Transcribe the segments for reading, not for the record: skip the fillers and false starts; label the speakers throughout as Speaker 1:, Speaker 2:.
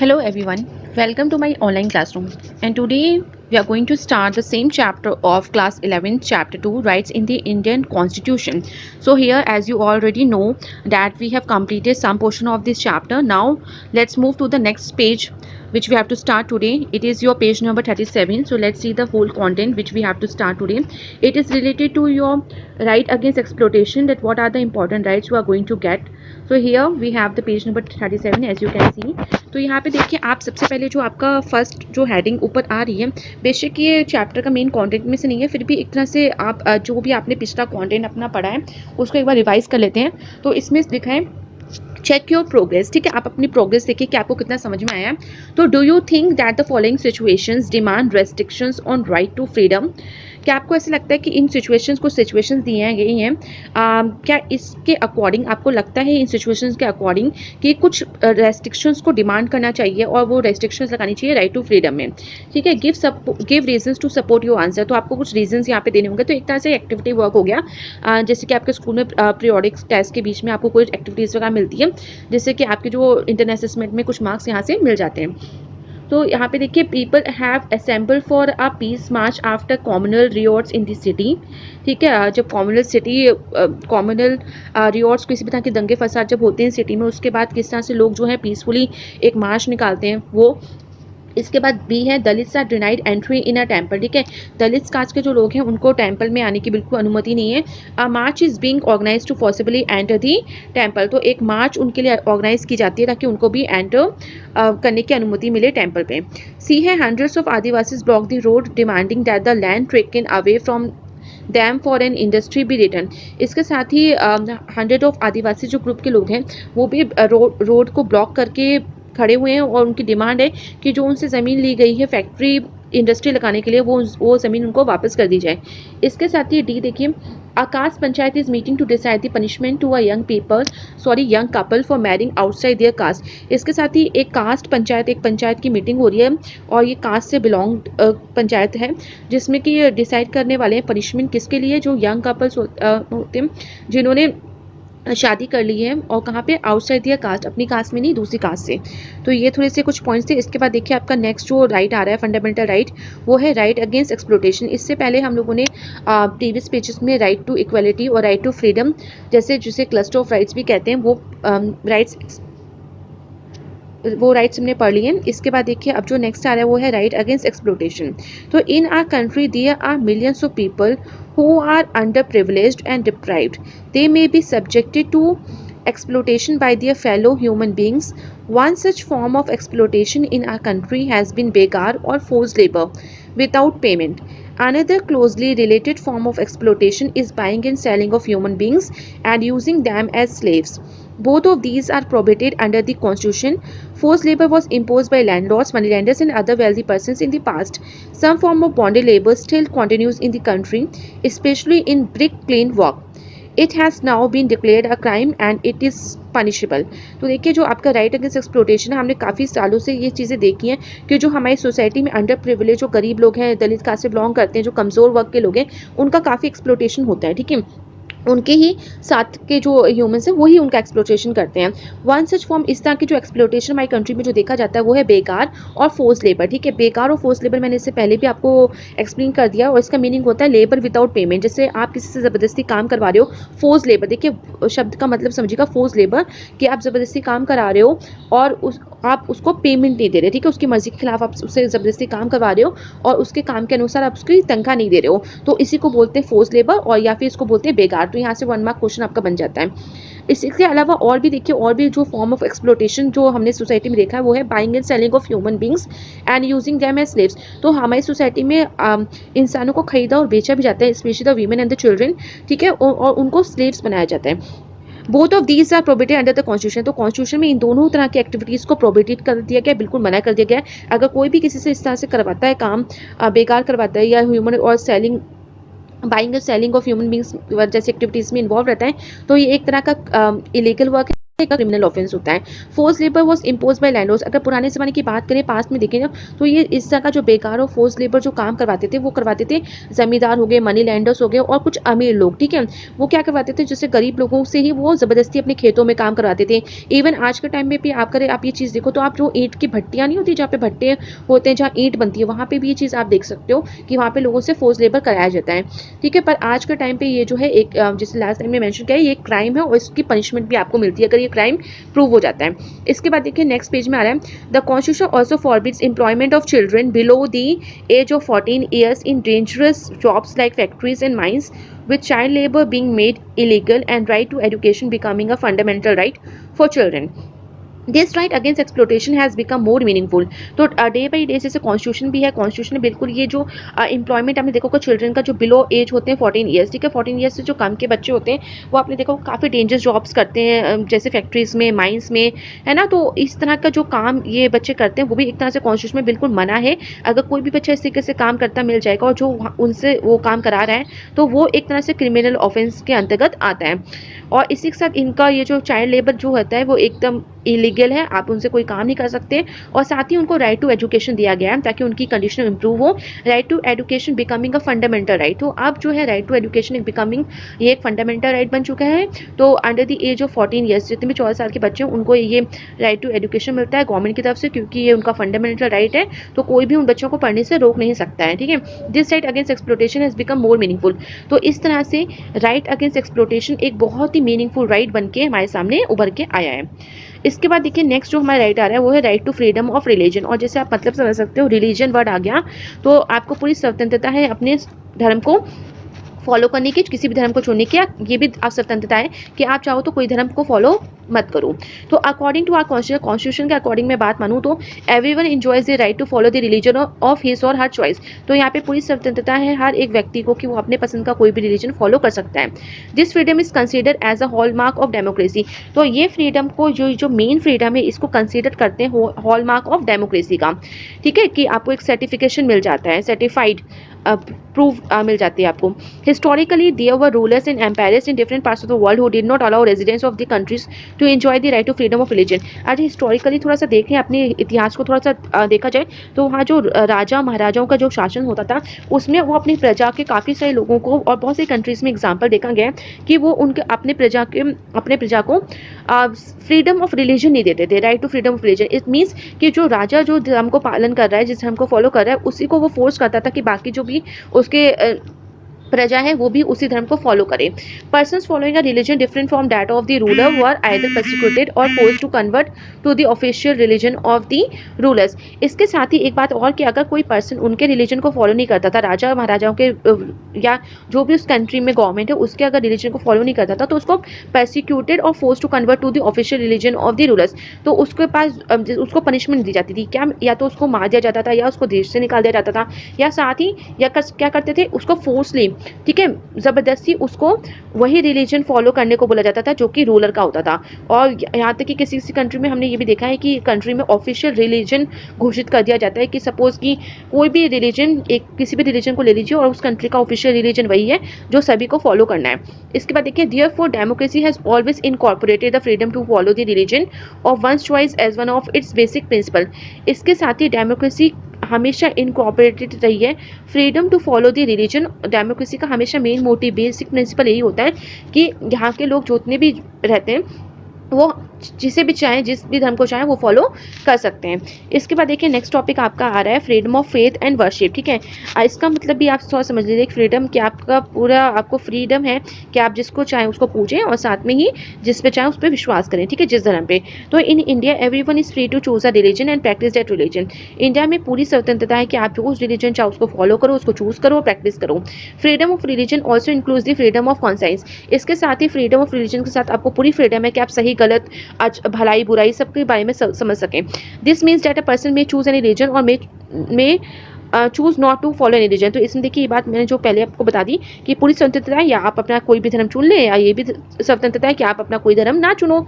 Speaker 1: Hello everyone, welcome to my online classroom. And today we are going to start the same chapter of class 11, chapter 2, rights in the Indian Constitution. So here, as you already know that we have completed some portion of this chapter. Now let's move to the next page which we have to start today. It is your page number 37. So let's see the whole content which we have to start today. It is related to your right against exploitation, that what are the important rights you are going to get. So here we have the page number 37 as you can see. तो यहाँ पे देखिए आप सबसे पहले जो आपका first जो हेडिंग ऊपर आ रही है, बेशक ये चैप्टर का मेन कंटेंट में से नहीं है, फिर भी एक तरह से आप जो भी आपने पिछला कंटेंट अपना पढ़ा है उसको एक बार रिवाइज कर लेते हैं। तो इसमें लिखा है चेक योर प्रोग्रेस। ठीक है, आप अपनी प्रोग्रेस देखिए कि आपको कितना समझ में आया। तो do you think that the following situations demand restrictions on right to freedom? क्या आपको ऐसा लगता है कि इन सिचुएशंस को सिचुएशंस दी हैं गई हैं, क्या इसके अकॉर्डिंग आपको लगता है इन सिचुएशंस के अकॉर्डिंग कि कुछ रेस्ट्रिक्शंस को डिमांड करना चाहिए और वो रेस्ट्रिक्शंस लगानी चाहिए राइट टू फ्रीडम में? ठीक है, give reasons to support your answer. तो आपको कुछ रीजंस यहाँ पे देने होंगे। तो एक तरह से एक्टिविटी वर्क हो गया, जैसे कि आपके स्कूल में पीरियोडिक टेस्ट के बीच में आपको कोई एक्टिविटीज़ वगैरह मिलती है, जिससे कि आपके जो इंटरनल असेसमेंट में कुछ मार्क्स यहाँ से मिल जाते हैं। तो यहाँ पे देखिए people have assembled for a peace march after communal rewards in the city. ठीक है, जब कॉमनल रिवॉर्ड्स किसी भी तरह के दंगे फसाद जब होते हैं सिटी में, उसके बाद किस तरह से लोग जो है पीसफुली एक मार्च निकालते हैं वो। इसके बाद बी है Dalits are denied entry in a temple. ठीक है, दलित कास्ट के जो लोग हैं उनको टेम्पल में आने की बिल्कुल अनुमति नहीं है। A march is being organise to possibly enter the temple. तो एक मार्च उनके लिए ऑर्गेनाइज की जाती है ताकि उनको भी एंटर करने की अनुमति मिले टेम्पल पे। सी है hundreds of Adivasis block the road demanding that the land taken away from dam for an industry भी रिटर्न। इसके साथ ही 100 ऑफ आदिवासी जो ग्रुप के लोग हैं वो भी रोड को ब्लॉक करके खड़े हुए हैं और उनकी डिमांड है कि जो उनसे ज़मीन ली गई है फैक्ट्री इंडस्ट्री लगाने के लिए वो ज़मीन उनको वापस कर दी जाए। इसके साथ ही डी देखिए, a caste panchayat is meeting to decide the punishment to a young couple for marrying outside their caste। इसके साथ ही एक पंचायत की मीटिंग हो रही है और ये कास्ट से बिलोंग पंचायत है, जिसमें कि ये डिसाइड करने वाले हैं पनिशमेंट किसके लिए, जो यंग कपल्स होते हैं जिन्होंने शादी कर ली है और कहाँ पे आउटसाइड दिया कास्ट, अपनी कास्ट में नहीं दूसरी कास्ट से। तो ये थोड़े से कुछ पॉइंट्स थे। इसके बाद देखिए आपका नेक्स्ट जो राइट आ रहा है फंडामेंटल राइट, वो है राइट अगेंस्ट एक्सप्लोटेशन। इससे पहले हम लोगों ने प्रीवियस पेजेस में राइट टू इक्वलिटी और राइट टू फ्रीडम जैसे जिसे क्लस्टर ऑफ राइट्स भी कहते हैं वो राइट्स हमने पढ़ लिए। इसके बाद देखिए अब जो नेक्स्ट आ रहा है वो है राइट अगेंस्ट एक्सप्लोटेशन। तो in our country there are millions of people who are underprivileged and deprived. They may be subjected to exploitation by their fellow human beings. One such form of exploitation in our country has been begar or forced labor without payment. Another closely related form of exploitation is buying and selling of human beings and using them as slaves. Both of these are prohibited under the Constitution. Forced labor was imposed by landlords, moneylenders, and other wealthy persons in the past. Some form of bonded labor still continues in the country, especially in brick clean work. It has now been declared a crime and it is punishable। तो देखिए जो आपका right against exploitation है, हमने काफ़ी सालों से ये चीज़ें देखी हैं कि जो हमारी सोसाइटी में अंडर प्रिविलेज जो गरीब लोग हैं, दलित कास्ट से बिलोंग करते हैं, जो कमज़ोर वर्ग के लोग हैं, उनका काफ़ी एक्सप्लोटेशन होता है। ठीक है, उनके ही साथ के जो ह्यूमंस हैं वही उनका एक्सप्लोटेशन करते हैं। वन सच फॉर्म इस तरह की जो एक्सप्लोटेशन हमारी कंट्री में जो देखा जाता है वो है बेकार और फोर्स लेबर। ठीक है, बेकार और फोर्स लेबर मैंने इससे पहले भी आपको एक्सप्लेन कर दिया और इसका मीनिंग होता है लेबर विदाउट पेमेंट। जैसे आप किसी से ज़बरदस्ती काम करवा रहे हो, फोर्स लेबर। देखिए शब्द का मतलब समझिएगा, फोर्स लेबर कि आप ज़बरदस्ती काम करा रहे हो और आप उसको पेमेंट नहीं दे रहे। ठीक है, उसकी मर्जी के खिलाफ आप उससे ज़बरदस्ती काम करवा रहे हो और उसके काम के अनुसार आप उसकी तनख्वाह नहीं दे रहे हो, तो इसी को बोलते हैं फोर्स लेबर और या फिर इसको बोलते हैं बेकार। तो यहाँ से 1 मार्क क्वेश्चन आपका बन जाता है। इसके अलावा और भी देखिए, और भी जो फॉर्म ऑफ एक्सप्लोटेशन जो हमने सोसाइटी में देखा है वो है buying and selling of human beings and using them as slaves. तो हमारी सोसाइटी में इंसानों को खरीदा और बेचा भी जाता है, specially the women and the children. ठीक है, और उनको स्लेव्स बनाया जाता है। Both of these are prohibited under the constitution. तो कॉन्स्टिट्यूशन में इन दोनों तरह की एक्टिविटीज़ को प्रोहिबिटेड कर दिया गया, बिल्कुल मना कर दिया गया है। अगर कोई भी किसी से इस तरह से करवाता है काम, बेकार करवाता है या ह्यूमन और सेलिंग बाइंग और सेलिंग ऑफ ह्यूमन बींग्स जैसी एक्टिविटीज़ में इन्वॉल्व रहता है, तो ये एक तरह का इलीगल वर्क है। एक क्रिमिनल ऑफेंस होता है। Force labour was imposed by landlords. अगर पुराने ज़माने की बात करें, पास्ट में देखें ना, तो ये इस तरह का जो बेकार और फोर्स लेबर जो काम करवाते थे, वो करवाते थे ज़मींदार हो गए, मनी लैंडर्स हो गए और कुछ अमीर लोग, ठीक है? वो क्या करवाते थे, जैसे गरीब लोगों से ही वो ज़बरदस्ती अपने खेतों में काम करवाते थे। इवन आज के टाइम में भी आप ये चीज़ देखो, तो आप जो ईंट की भट्टियाँ नहीं होती, जहाँ पे भट्टे होते हैं, जहाँ ईंट बनती है, वहाँ पे भी ये चीज़ आप देख सकते हो कि वहाँ पे लोगों से फोर्स लेबर कराया जाता है, ठीक है? पर आज के टाइम पे ये जो है एक जैसे लास्ट टाइम में मेंशन किया है, ये क्राइम है और इसकी पनिशमेंट भी आपको मिलती है अगर ये क्राइम प्रूव हो जाता है। इसके बाद देखिए नेक्स्ट पेज में आ रहा है, the constitution also forbids employment of children below the age of 14 years in dangerous jobs like factories and mines, with child labor being made illegal and right to education becoming a fundamental right for children. This right against exploitation has become more meaningful. तो day by day जैसे constitution भी है, constitution में बिल्कुल ये जो employment आपने देखो, चिल्ड्रन का जो बिलो एज होते हैं 14 ईयर्स, ठीक है? 14 ईयर्स से जो कम के बच्चे होते हैं, वो आपने देखो काफ़ी डेंजरस जॉब्स करते हैं, जैसे फैक्ट्रीज में, माइंस में, है ना? तो इस तरह का जो काम ये बच्चे करते हैं, वो भी एक तरह से कॉन्स्टिट्यूशन में बिल्कुल मना है। अगर कोई भी बच्चा इस तरीके से काम करता मिल जाएगा और जो उनसे वो काम करा रहा है, तो वो एक तरह से क्रिमिनल ऑफेंस के अंतर्गत आता है। और इसी के साथ इनका ये जो चाइल्ड लेबर जो होता है, वो एकदम इलीगल है, आप उनसे कोई काम नहीं कर सकते। और साथ ही उनको राइट टू एजुकेशन दिया गया है ताकि उनकी कंडीशन इंप्रूव हो। Right to education becoming a fundamental right. तो अब जो है राइट टू एजुकेशन बिकमिंग ये एक फंडामेंटल राइट बन चुका है। तो under the age of 14 years जितने भी 14 साल के बच्चे हैं, उनको ये राइट टू एजुकेशन मिलता है गवर्नमेंट की तरफ से, क्योंकि ये उनका फंडामेंटल राइट है। तो कोई भी उन बच्चों को पढ़ने से रोक नहीं सकता है, ठीक है? This right against exploitation has become more meaningful. तो इस तरह से राइट अगेंस्ट एक्सप्लोटेशन एक बहुत ही मीनिंगफुल राइट बन के हमारे सामने उभर के आया है। इसके बाद देखिए नेक्स्ट जो हमारा राइट आ रहा है, वो है right to freedom of religion. और जैसे आप मतलब समझ सकते हो, रिलीजन वर्ड आ गया तो आपको पूरी स्वतंत्रता है अपने धर्म को फॉलो करने की, किसी भी धर्म को चुनने की, ये भी आप स्वतंत्रता है कि आप चाहो तो कोई धर्म को फॉलो मत करो। तो अकॉर्डिंग टू आवर कॉन्स्टिट्यूशन के अकॉर्डिंग मैं बात मानूं तो everyone enjoys the right to follow the religion of his और हर चॉइस। तो यहाँ पे पूरी स्वतंत्रता है हर एक व्यक्ति को कि वो अपने पसंद का कोई भी रिलीजन फॉलो कर सकता है। This freedom is considered as a hallmark of democracy. तो ये फ्रीडम को जो जो मेन फ्रीडम है, इसको कंसिडर करते हैं हॉलमार्क ऑफ डेमोक्रेसी का, ठीक है? कि आपको एक सर्टिफिकेशन मिल जाता है, सर्टिफाइड प्रूफ मिल जाती है आपको। Historically there were rulers and empires in different parts of the world who did not allow residents of the countries to enjoy the right to freedom of religion. आज historically थोड़ा सा देखें, अपने इतिहास को थोड़ा सा देखा जाए, तो वहाँ जो राजा महाराजाओं का जो शासन होता था, उसमें वो अपनी प्रजा के काफ़ी सारे लोगों को, और बहुत सी कंट्रीज में एग्जाम्पल देखा गया है कि वो उनके अपने प्रजा को फ्रीडम ऑफ रिलीजन नहीं देते थे, right to freedom of religion. It means कि जो राजा जो धर्म को पालन कर रहा है, जिस धर्म को फॉलो कर रहा है, उसी को वो फोर्स करता था कि बाकी जो भी उसके प्रजा है वो भी उसी धर्म को फॉलो करे। Persons following a religion different from that of the ruler were either persecuted और forced to convert to the official religion of the rulers. इसके साथ ही एक बात और कि अगर कोई पर्सन उनके रिलीजन को फॉलो नहीं करता था, राजा महाराजाओं के या जो भी उस कंट्री में गवर्नमेंट है उसके अगर रिलीजन को फॉलो नहीं करता था, तो उसको परसिक्यूटेड और forced to convert to the official religion of the rulers. तो उसके पास उसको पनिशमेंट दी जाती थी, क्या या तो उसको मार दिया जाता था, या उसको देश से निकाल दिया जाता था, या साथ ही या क्या करते थे, उसको फोर्सली, ठीक है, जबरदस्ती उसको वही रिलीजन फॉलो करने को बोला जाता था जो कि रूलर का होता था। और यहाँ तक कि किसी किसी कंट्री में हमने ये भी देखा है कि कंट्री में ऑफिशियल रिलीजन घोषित कर दिया जाता है कि सपोज कि कोई भी रिलीजन, एक किसी भी रिलीजन को ले लीजिए और उस कंट्री का ऑफिशियल रिलीजन वही है जो सभी को फॉलो करना है। इसके बाद देखिए, therefore democracy has always incorporated the freedom to follow the religion of one's choice as one of its basic principle. इसके साथ ही डेमोक्रेसी हमेशा इनकॉर्पोरेटेड रही है freedom to follow the religion. Democracy का हमेशा मेन मोटिव, बेसिक प्रिंसिपल यही होता है कि यहाँ के लोग जितने भी रहते हैं वो जिसे भी चाहें, जिस भी धर्म को चाहें वो फॉलो कर सकते हैं। इसके बाद देखिए नेक्स्ट टॉपिक आपका आ रहा है freedom of faith and worship, ठीक है? इसका मतलब भी आप थोड़ा समझ लीजिए, फ्रीडम कि आपका पूरा आपको फ्रीडम है कि आप जिसको चाहें उसको पूजें और साथ में ही जिस पे चाहें उस पर विश्वास करें, ठीक है, जिस धर्म पे। तो in India everyone is free to choose a religion and practice that religion. India में पूरी स्वतंत्रता है कि आप जो उस रिलीजन चाहो उसको फॉलो करो, उसको चूज करो, प्रैक्टिस करो। Freedom of religion also includes the freedom of conscience. इसके साथ ही फ्रीडम ऑफ रिलीजन के साथ आपको पूरी फ्रीडम है कि आप सही गलत, भलाई बुराई सबके बारे में समझ सकें। This means that a person may choose any religion और may choose not to follow any religion. तो इसमें देखिए, ये बात मैंने जो पहले आपको बता दी कि पूरी स्वतंत्रता है, या आप अपना कोई भी धर्म चुन लें, या ये भी स्वतंत्रता है कि आप अपना कोई धर्म ना चुनो।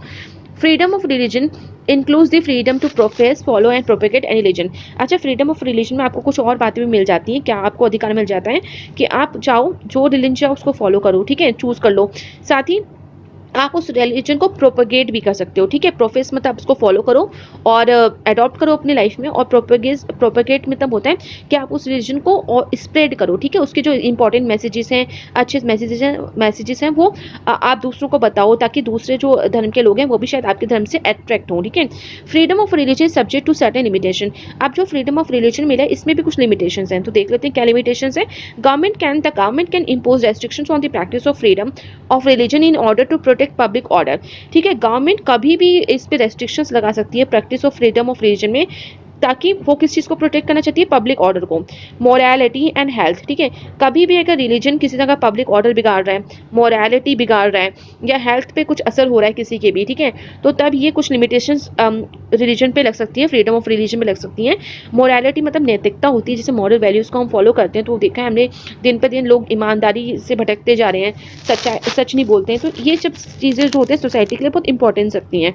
Speaker 1: Freedom of religion includes the freedom to profess, follow and propagate any religion. अच्छा, फ्रीडम ऑफ रिलीजन में आपको कुछ और बातें भी मिल जाती हैं, क्या आपको अधिकार मिल जाता है कि आप चाहो जो रिलीजन चाहो उसको फॉलो करो, ठीक है, चूज कर लो। साथ ही आप उस रिलीजन को प्रोपेगेट भी कर सकते हो, ठीक है। प्रोफेस मतलब उसको फॉलो करो और अडॉप्ट करो अपनी लाइफ में, और प्रोपेगेट मतलब होता है कि आप उस रिलीजन को और स्प्रेड करो, ठीक है। उसके जो इंपॉर्टेंट मैसेजेस हैं, अच्छे मैसेजेस हैं वो आप दूसरों को बताओ, ताकि दूसरे जो धर्म के लोग हैं वो भी शायद आपके धर्म से अट्रैक्ट हों, ठीक है। Freedom of religion subject to certain limitation. अब जो फ्रीडम ऑफ रिलीजन मिला है इसमें भी कुछ लिमिटेशंस हैं, तो देख लेते हैं क्या लिमिटेशंस है। Government can impose restrictions on the practice of freedom of religion in order to protect public order, ठीक है। गवर्नमेंट कभी भी इस पे रेस्ट्रिक्शंस लगा सकती है practice of freedom of religion में, ताकि वो किस चीज़ को प्रोटेक्ट करना चाहती है, पब्लिक ऑर्डर को, मोरालिटी एंड हेल्थ, ठीक है। कभी भी अगर रिलीजन किसी तरह का पब्लिक ऑर्डर बिगाड़ रहा है, मोरालिटी बिगाड़ रहा है, या हेल्थ पे कुछ असर हो रहा है किसी के भी, ठीक है, तो तब ये कुछ लिमिटेशंस रिलीजन पे लग सकती है, फ्रीडम ऑफ रिलीजन में लग सकती हैं। मोरालिटी मतलब नैतिकता होती है, जैसे मॉरल वैल्यूज़ को हम फॉलो करते हैं, तो देखा है हमने दिन पर दिन लोग ईमानदारी से भटकते जा रहे हैं, सच नहीं बोलते हैं, तो ये सब चीज़ें जो होते हैं सोसाइटी के लिए बहुत इंपॉर्टेंस रखती हैं।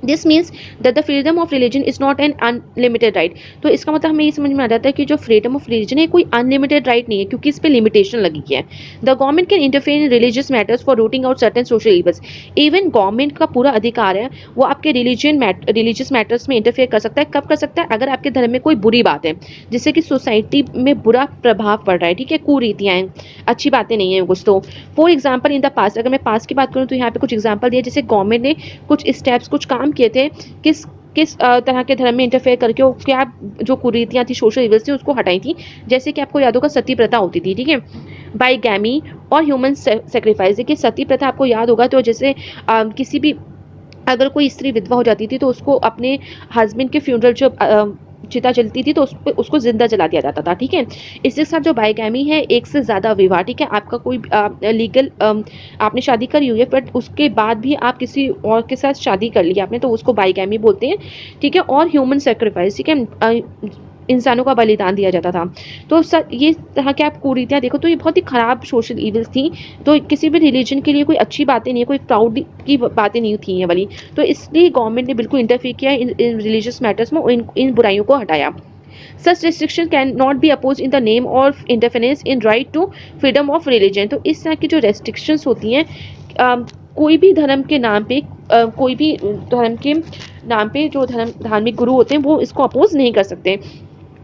Speaker 1: This means that the freedom of religion is not an unlimited right. तो इसका मतलब हमें ये समझ में आ जाता है कि जो फ्रीडम ऑफ रिलीजन है कोई अनलिमिटेड राइट नहीं है, क्योंकि इस पर लिमिटेशन लगी है। The government can interfere in religious matters for routing out certain social evils. Even government का पूरा अधिकार है, वो आपके रिलीजियस मैटर्स में इंटरफेयर कर सकता है। कब कर सकता है? अगर आपके धर्म में कोई बुरी बात है, जिससे कि सोसाइटी में बुरा प्रभाव पड़ रहा है, ठीक है, कुरीतियाँ हैं, अच्छी बातें नहीं है कुछ। तो for example in the past, अगर मैं पास्ट की बात करूँ तो यहाँ पे कुछ एग्जाम्पल दिए, जैसे गवर्नमेंट ने कुछ स्टेप्स, कुछ काम किए थे, किस किस तरह के धर्म में इंटरफेयर करके वो क्या जो कुरीतियाँ थी, सोशल इवल्स थी, उसको हटाई थी। जैसे कि आपको याद होगा सती प्रथा होती थी, ठीक है, बाईगैमी और ह्यूमन सेक्रीफाइस। देखिए सती प्रथा आपको याद होगा, तो जैसे किसी भी, अगर कोई स्त्री विधवा हो जाती थी तो उसको अपने हस्बैंड के फ्यूनरल जो चिता जलती थी तो उसको जिंदा जला दिया जाता था, ठीक है। इसके साथ जो बाईगैमी है, एक से ज़्यादा विवाह, ठीक है, आपका कोई लीगल आपने शादी करी हुई है बट उसके बाद भी आप किसी और के साथ शादी कर ली आपने, तो उसको बाईगैमी बोलते हैं, ठीक है। और ह्यूमन सेक्रीफाइस, ठीक है, इंसानों का बलिदान दिया जाता था। तो सर ये तरह के आप कुरीतियाँ देखो तो ये बहुत ही खराब सोशल इविल्स थी। तो किसी भी रिलीजन के लिए कोई अच्छी बातें नहीं है, कोई प्राउड की बातें नहीं थी ये वाली। तो इसलिए गवर्नमेंट ने बिल्कुल इंटरफेयर किया इन रिलीजियस मैटर्स में, और इन बुराइयों को हटाया। Such restriction can not be oppose in the name of interference in right to freedom of religion. तो इस तरह की जो रेस्ट्रिक्शंस होती हैं, कोई भी धर्म के नाम पे, कोई भी धर्म के नाम पे जो धार्मिक गुरु होते हैं वो इसको अपोज नहीं कर सकते,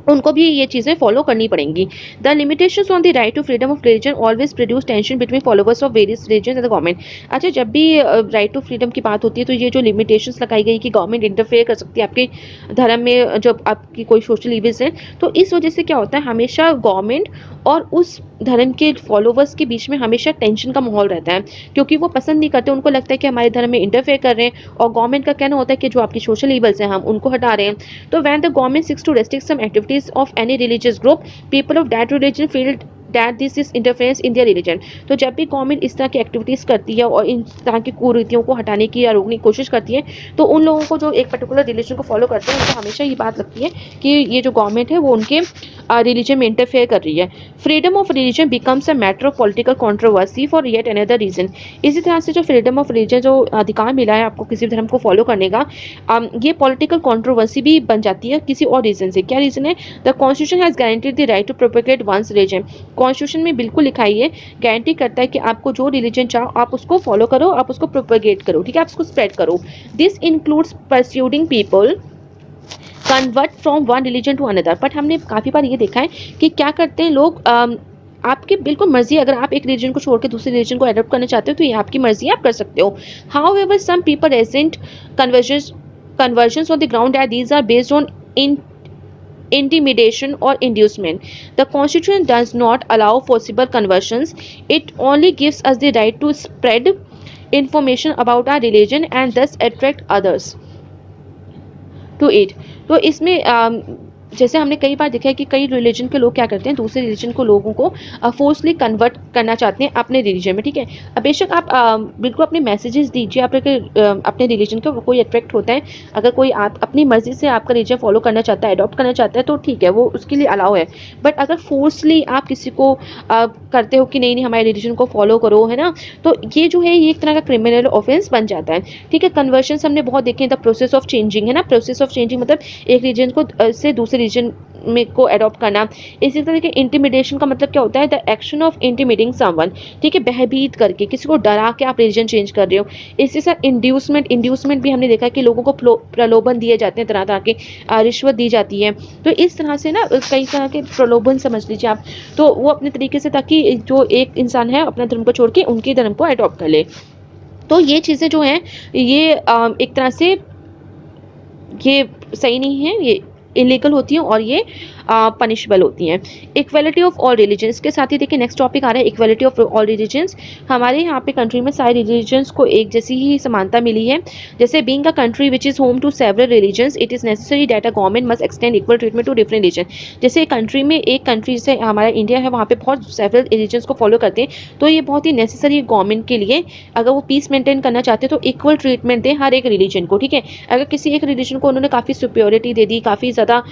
Speaker 1: उनको भी ये चीज़ें फॉलो करनी पड़ेंगी। The limitations on the right to freedom of religion always produce tension between followers of various religion and the government. अच्छा, जब भी राइट टू फ्रीडम की बात होती है तो ये जो लिमिटेशंस लगाई गई कि गवर्नमेंट इंटरफेयर कर सकती है आपके धर्म में, जब आपकी कोई सोशल इवेंट्स हैं, तो इस वजह से क्या होता है, हमेशा गवर्नमेंट और उस धर्म के फॉलोवर्स के बीच में हमेशा टेंशन का माहौल रहता है, क्योंकि वो पसंद नहीं करते, उनको लगता है कि हमारे धर्म में इंटरफेयर कर रहे हैं, और गवर्नमेंट का कहना होता है कि जो आपकी सोशल इवल्स हैं हम उनको हटा रहे हैं। तो when the government seeks to restrict some activities of any religious group, people of that religion feel that this is interference in their religion। तो जब भी गवर्नमेंट इस तरह की एक्टिविटीज़ करती है और इन तरह की कुरीतियों को हटाने की या रोकने की कोशिश करती है, तो उन लोगों को जो एक पर्टिकुलर रिलीजन को फॉलो करते हैं उनको हमेशा ये बात लगती है कि ये जो गवर्नमेंट है वो उनके रिलीजन में इंटरफेयर कर रही है। Freedom of religion becomes a matter of political controversy for yet another reason. इसी तरह से जो फ्रीडम ऑफ रिलीजन, जो अधिकार मिला है आपको किसी भी धर्म को फॉलो करने का, ये पॉलिटिकल कंट्रोवर्सी भी बन जाती है किसी और रीजन से। क्या रीजन है? The constitution has guaranteed the right to propagate one's religion. Constitution में बिल्कुल लिखा ही है, गारंटी करता है कि आपको जो रिलीजन चाहो आप उसको फॉलो करो, आप उसको प्रोपेगेट करो, ठीक है, आप उसको स्प्रेड करो। This includes persuading people convert from one religion to another. But हमने काफ़ी बार ये देखा है कि क्या करते हैं लोग, आपकी बिल्कुल मर्जी है, अगर आप एक रिलीजन को छोड़ के दूसरे रिलीजन को अडॉप्ट करना चाहते हो तो ये आपकी मर्जी है, आप कर सकते हो। However some people resent conversions on the ground that these are based on intimidation or inducement. The Constitution does not allow forcible conversions. It only gives us the right to spread information about our religion and thus attract others to it। तो इसमें जैसे हमने कई बार देखा है कि कई religion के लोग क्या करते हैं, दूसरे रिलीजन को लोगों को फोर्सली कन्वर्ट करना चाहते हैं अपने रिलीजन में, ठीक है। अब बेशक आप बिल्कुल अपने मैसेजेस दीजिए, आप अपने रिलीजन का कोई अट्रैक्ट होता है, अगर कोई आप अपनी मर्जी से आपका रिलीजन फॉलो करना चाहता है, अडॉप्ट करना चाहता है, तो ठीक है, वो उसके लिए अलाउ है। बट अगर फोर्सली आप किसी को करते हो कि नहीं नहीं हमारे रिलीजन को फॉलो करो, है ना, तो ये जो है ये एक तरह का क्रिमिनल ऑफेंस बन जाता है, ठीक है। कन्वर्शन हमने बहुत देखे, द प्रोसेस ऑफ चेंजिंग, है ना, प्रोसेस ऑफ चेंजिंग मतलब एक रिलीजन को से दूसरे रीजन में को अडॉप्ट करना। इसी तरह के इंटिमिडेशन का मतलब क्या होता है, द एक्शन ऑफ इंटिमिडिंग समवन, ठीक है, भयभीत करके किसी को डरा के आप रिलीजन चेंज कर रहे हो। इसके साथ इंड्यूसमेंट भी हमने देखा कि लोगों को प्रलोभन दिए जाते हैं, तरह तरह के रिश्वत दी जाती है। तो इस तरह से ना कई तरह के प्रलोभन समझ लीजिए आप, तो वो अपने तरीके से, ताकि जो एक इंसान है अपना धर्म को छोड़ के उनके धर्म को अडॉप्ट कर ले। तो ये चीज़ें जो हैं ये एक तरह से ये सही नहीं है, ये इलीगल होती हैं और ये पनिशेबल होती हैं। इक्वालिटी ऑफ ऑल रिलीजन्स के साथ ही देखिए नेक्स्ट टॉपिक आ रहा है इक्वालिटी ऑफ ऑल रिलीजन्स। हमारे यहाँ पे कंट्री में सारे रिलीजन्स को एक जैसी ही समानता मिली है। जैसे being a country which is home to several religions, it is necessary that a government must extend equal treatment to different religion. जैसे कंट्री में एक कंट्री जैसे हमारा इंडिया है, वहाँ पे बहुत सेवरल रिलीजन्स को फॉलो करते हैं, तो ये बहुत ही नेसेसरी है गवर्नमेंट के लिए, अगर वो पीस मेंटेन करना चाहते हैं तो इक्वल ट्रीटमेंट दें हर एक रिलीजन को, ठीक है। अगर किसी एक रिलीजन को उन्होंने काफ़ी सुप्योरिटी दे दी, काफ़ी ज़्यादा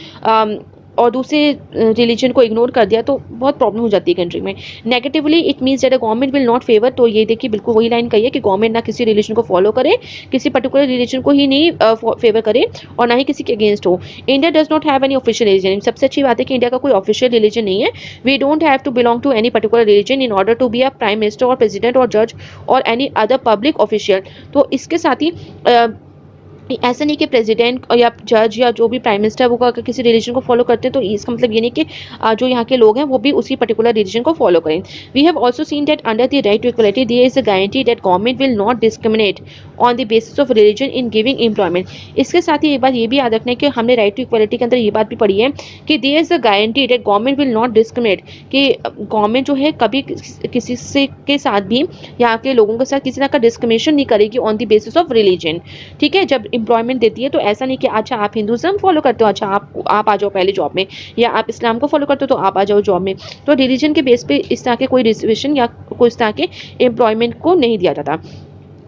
Speaker 1: और दूसरे रिलीजन को इग्नोर कर दिया, तो बहुत प्रॉब्लम हो जाती है कंट्री में। Negatively it means that government will not favour, तो ये देखिए बिल्कुल वही लाइन कही है कि गवर्नमेंट ना किसी रिलीजन को फॉलो करे, किसी पर्टिकुलर रिलीजन को ही नहीं फेवर करे, और ना ही किसी के अगेंस्ट हो। India does not have any official religion. सबसे अच्छी बात है कि इंडिया का कोई ऑफिशियल रिलीजन नहीं है। We don't have to belong to any particular religion in order to be a prime minister और प्रेसिडेंट और जज और एनी अदर पब्लिक ऑफिशियल। तो इसके साथ ही ऐसा नहीं कि प्रेसिडेंट या जज या जो भी प्राइम मिनिस्टर है वो अगर किसी रिलीजन को फॉलो करते हैं, तो इसका मतलब ये नहीं कि जो यहाँ के लोग हैं वो भी उसी पर्टिकुलर रिलीजन को फॉलो करें। We have also seen that under the right to equality there is a guarantee that government will not discriminate on the basis of religion in giving employment. इसके साथ ही एक बात ये भी याद रखना है कि हमने राइट टू इक्वलिटी के अंदर ये बात भी पढ़ी है कि there is a guarantee that government will not discriminate, कि गवर्नमेंट जो है कभी किसी से के साथ भी, यहाँ के लोगों के साथ किसी तरह का डिस्क्रिमिनेशन नहीं करेगी on the basis of religion, ठीक है। जब एम्प्लॉयमेंट देती है तो ऐसा नहीं कि अच्छा आप हिंदुज़म फॉलो करते हो, अच्छा आप आ जाओ पहले जॉब में, या आप इस्लाम को फॉलो करते हो तो आप आ जाओ जॉब में। तो रिलीजन के बेस पे इस तरह के कोई रिजर्वेशन या कोई इस तरह के एम्प्लॉयमेंट को नहीं दिया जाता।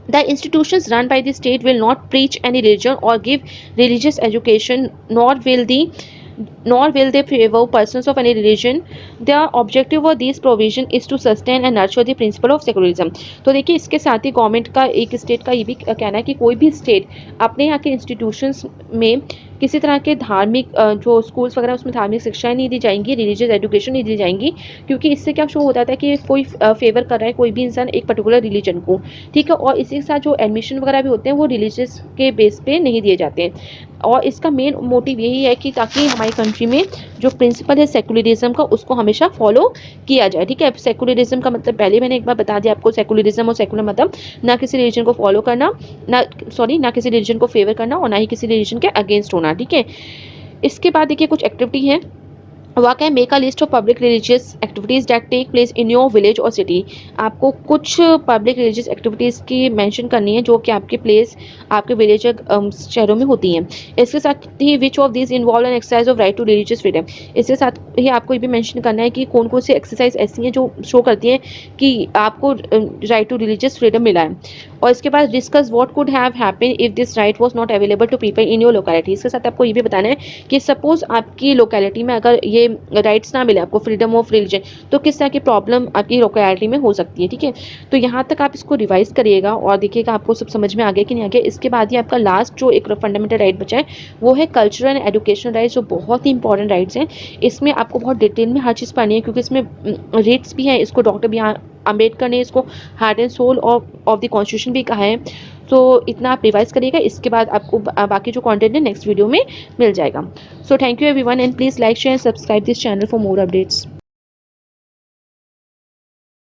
Speaker 1: The institutions run by the state will not preach any religion or give religious education, nor will they favor persons of any religion. The objective of these provision is to sustain and nurture the principle of secularism. तो देखिए इसके साथ ही government का, एक state का ये भी कहना है कि कोई भी स्टेट अपने यहाँ के इंस्टीट्यूशंस में किसी तरह के धार्मिक जो स्कूल्स वगैरह उसमें धार्मिक शिक्षाएं नहीं दी जाएंगी, रिलीजियस एजुकेशन नहीं दी जाएंगी, क्योंकि इससे क्या शो होता था कि कोई फेवर कर रहा है कोई भी इंसान एक पर्टिकुलर रिलीजन को, ठीक है। और इसी के साथ जो एडमिशन वगैरह भी होते हैं वो रिलीजियस के बेस पे नहीं दिए जाते हैं। और इसका मेन मोटिव यही है कि ताकि हमारी कंट्री में जो प्रिंसिपल है सेकुलरिज्म का उसको हमेशा फॉलो किया जाए, ठीक है। सेकुलरिज्म का मतलब पहले मैंने एक बार बता दिया आपको, सेकुलरिज्म और सेकुलर मतलब ना किसी रिलीजन को फॉलो करना, ना किसी रिलीजन को फेवर करना और ना ही किसी रिलीजन के अगेंस्ट होना, ठीक है। इसके बाद देखिए कुछ एक्टिविटी है, वाकई make a list of public religious activities that take place in your village और सिटी। आपको कुछ पब्लिक रिलीजियस एक्टिविटीज़ की मेंशन करनी है जो कि आपके प्लेस, आपके विलेज शहरों में होती हैं। इसके साथ ही which of this involve an exercise of right to religious freedom. इसके साथ ही आपको ये भी मेंशन करना है कि कौन कौन सी एक्सरसाइज ऐसी हैं जो शो करती हैं कि आपको राइट टू रिलीजियस फ्रीडम मिला है। और इसके बाद discuss what could have happened if this right was not available to people in your locality. इसके साथ आपको ये भी बताना है कि सपोज आपकी लोकेलिटी में अगर ये राइट्स ना मिले आपको, फ्रीडम ऑफ रिलीजन, तो किस तरह की प्रॉब्लम आपकी लोकेलिटी में हो सकती है, ठीक है। तो यहाँ तक आप इसको रिवाइज करिएगा और देखिएगा आपको सब समझ में आ गया कि नहीं आ गया। इसके बाद ही आपका लास्ट जो एक फंडामेंटल राइट बचा है वो है कल्चरल एंड एजुकेशनल राइट्स, जो बहुत ही इंपॉर्टेंट राइट्स हैं। इसमें आपको बहुत डिटेल में हर चीज़ पढ़नी है क्योंकि इसमें रेट्स भी हैं। इसको डॉक्टर बी आर अम्बेडकर ने इसको heart and soul of the constitution भी कहा है। तो इतना आप रिवाइज करिएगा, इसके बाद आपको बाकी जो कंटेंट है नेक्स्ट वीडियो में मिल जाएगा। So thank you everyone and please like share and subscribe this channel for more updates.